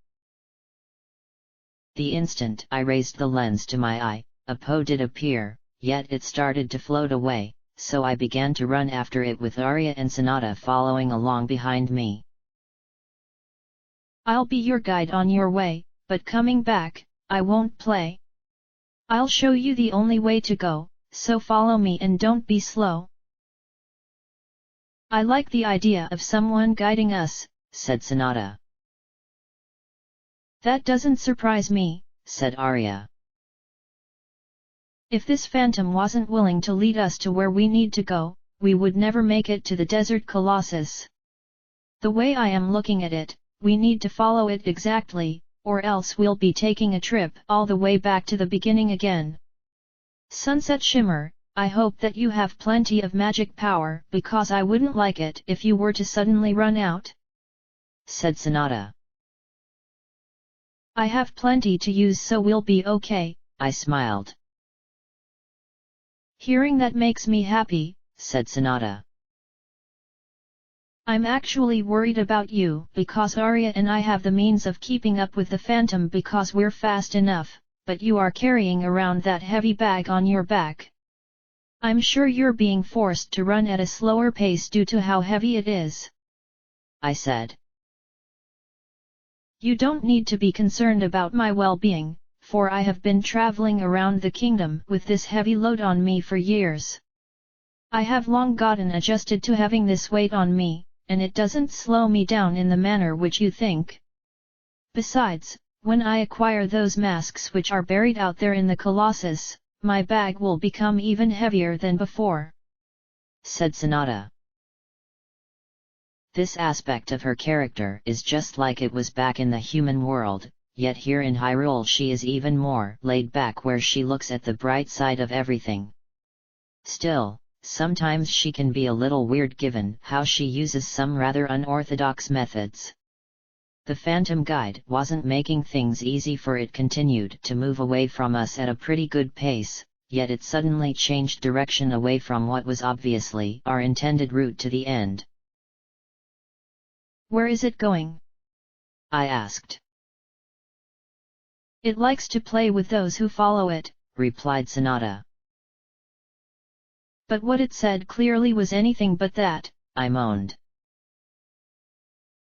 The instant I raised the lens to my eye, a Poe did appear, yet it started to float away, so I began to run after it with Arya and Sonata following along behind me. I'll be your guide on your way, but coming back, I won't play. I'll show you the only way to go, so follow me and don't be slow. I like the idea of someone guiding us, said Sonata. That doesn't surprise me, said Arya. If this phantom wasn't willing to lead us to where we need to go, we would never make it to the desert colossus. The way I am looking at it, we need to follow it exactly, or else we'll be taking a trip all the way back to the beginning again. Sunset Shimmer, I hope that you have plenty of magic power because I wouldn't like it if you were to suddenly run out, said Sonata. I have plenty to use so we'll be okay, I smiled. Hearing that makes me happy, said Sonata. I'm actually worried about you because Arya and I have the means of keeping up with the phantom because we're fast enough, but you are carrying around that heavy bag on your back. I'm sure you're being forced to run at a slower pace due to how heavy it is, I said. You don't need to be concerned about my well-being, for I have been traveling around the kingdom with this heavy load on me for years. I have long gotten adjusted to having this weight on me, and it doesn't slow me down in the manner which you think. Besides, when I acquire those masks which are buried out there in the Colossus, my bag will become even heavier than before, said Sonata. This aspect of her character is just like it was back in the human world, yet here in Hyrule she is even more laid back where she looks at the bright side of everything. Still, sometimes she can be a little weird given how she uses some rather unorthodox methods. The Phantom Guide wasn't making things easy for it continued to move away from us at a pretty good pace, yet it suddenly changed direction away from what was obviously our intended route to the end. Where is it going? I asked. It likes to play with those who follow it, replied Sonata. But what it said clearly was anything but that, I moaned.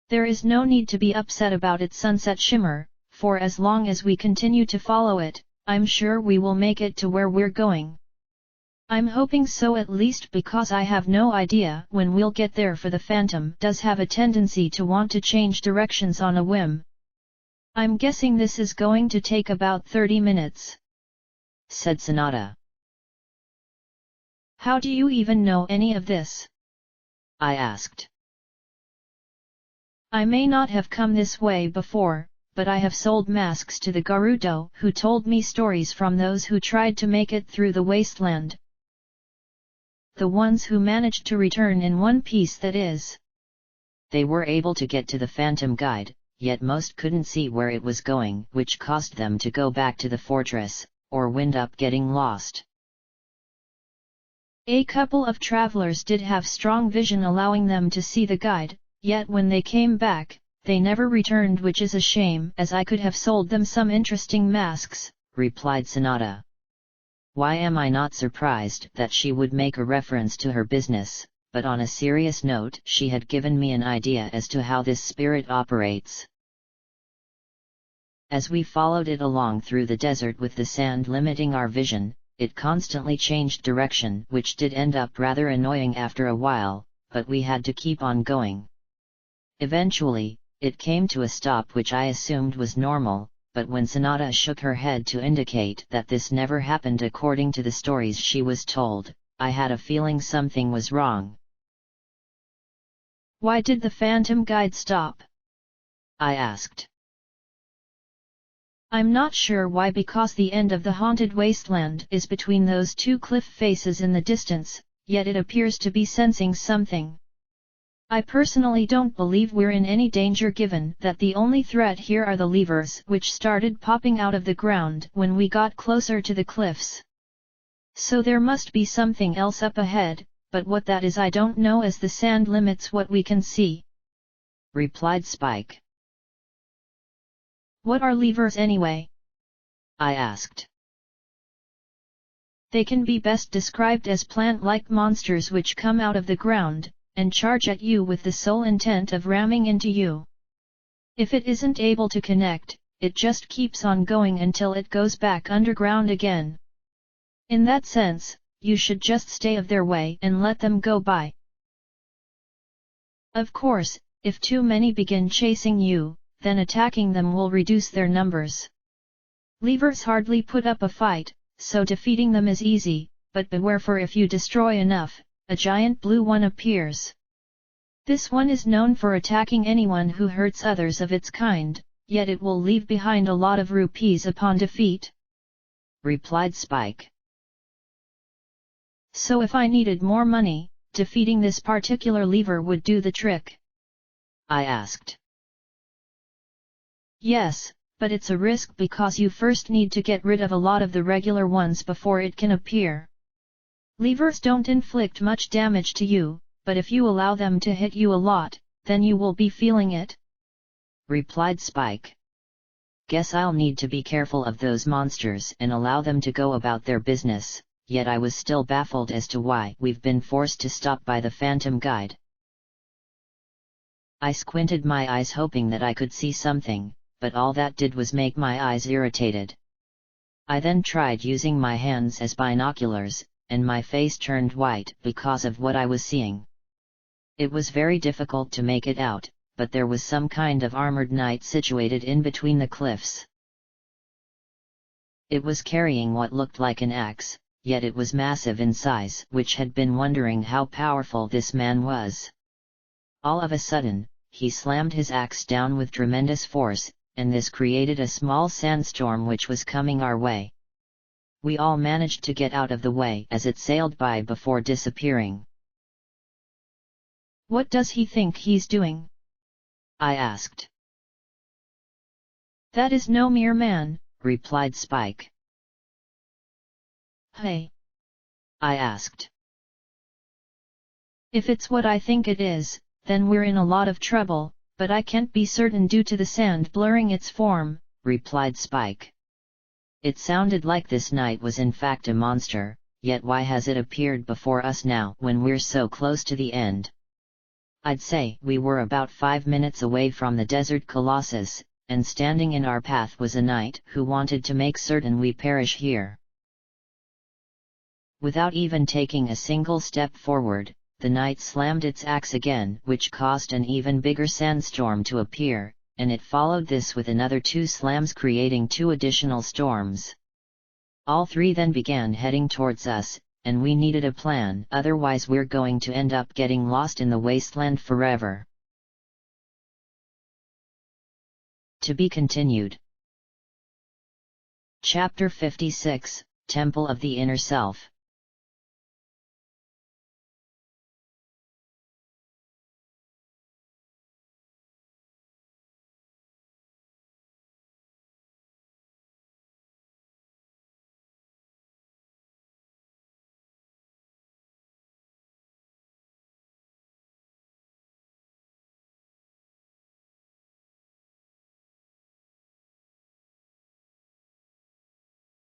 There is no need to be upset about it, Sunset Shimmer, for as long as we continue to follow it, I'm sure we will make it to where we're going. I'm hoping so, at least because I have no idea when we'll get there, for the Phantom does have a tendency to want to change directions on a whim. I'm guessing this is going to take about 30 minutes, said Sonata. How do you even know any of this? I asked. I may not have come this way before, but I have sold masks to the Gerudo who told me stories from those who tried to make it through the wasteland. The ones who managed to return in one piece, that is. They were able to get to the Phantom Guide, yet most couldn't see where it was going, which caused them to go back to the fortress, or wind up getting lost. A couple of travelers did have strong vision allowing them to see the guide, yet when they came back, they never returned, which is a shame, as I could have sold them some interesting masks, replied Sonata. Why am I not surprised that she would make a reference to her business, but on a serious note she had given me an idea as to how this spirit operates. As we followed it along through the desert with the sand limiting our vision, it constantly changed direction, which did end up rather annoying after a while, but we had to keep on going. Eventually, it came to a stop which I assumed was normal, but when Sonata shook her head to indicate that this never happened according to the stories she was told, I had a feeling something was wrong. Why did the Phantom Guide stop? I asked. I'm not sure why, because the end of the haunted wasteland is between those two cliff faces in the distance, yet it appears to be sensing something. I personally don't believe we're in any danger given that the only threat here are the levers which started popping out of the ground when we got closer to the cliffs. So there must be something else up ahead, but what that is I don't know, as the sand limits what we can see," replied Spike. "What are levers anyway?" I asked. "They can be best described as plant-like monsters which come out of the ground and charge at you with the sole intent of ramming into you. If it isn't able to connect, it just keeps on going until it goes back underground again. In that sense, you should just stay of their way and let them go by. Of course, if too many begin chasing you, then attacking them will reduce their numbers. Levers hardly put up a fight, so defeating them is easy, but beware, for if you destroy enough, a giant blue one appears. This one is known for attacking anyone who hurts others of its kind, yet it will leave behind a lot of rupees upon defeat," replied Spike. "So if I needed more money, defeating this particular lever would do the trick?" I asked. "Yes, but it's a risk because you first need to get rid of a lot of the regular ones before it can appear. Levers don't inflict much damage to you, but if you allow them to hit you a lot, then you will be feeling it," replied Spike. "Guess I'll need to be careful of those monsters and allow them to go about their business," yet I was still baffled as to why we've been forced to stop by the Phantom Guide. I squinted my eyes hoping that I could see something, but all that did was make my eyes irritated. I then tried using my hands as binoculars, and my face turned white because of what I was seeing. It was very difficult to make it out, but there was some kind of armored knight situated in between the cliffs. It was carrying what looked like an axe, yet it was massive in size, which had been wondering how powerful this man was. All of a sudden, he slammed his axe down with tremendous force, and this created a small sandstorm which was coming our way. We all managed to get out of the way as it sailed by before disappearing. "What does he think he's doing?" I asked. "That is no mere man," replied Spike. "Hey?" I asked. "If it's what I think it is, then we're in a lot of trouble, but I can't be certain due to the sand blurring its form," replied Spike. It sounded like this knight was in fact a monster, yet why has it appeared before us now when we're so close to the end? I'd say we were about 5 minutes away from the desert colossus, and standing in our path was a knight who wanted to make certain we perish here. Without even taking a single step forward, the knight slammed its axe again, which caused an even bigger sandstorm to appear, and it followed this with another 2 slams, creating 2 additional storms. All 3 then began heading towards us, and we needed a plan, otherwise we're going to end up getting lost in the wasteland forever. To be continued. Chapter 56, Temple of the Inner Self.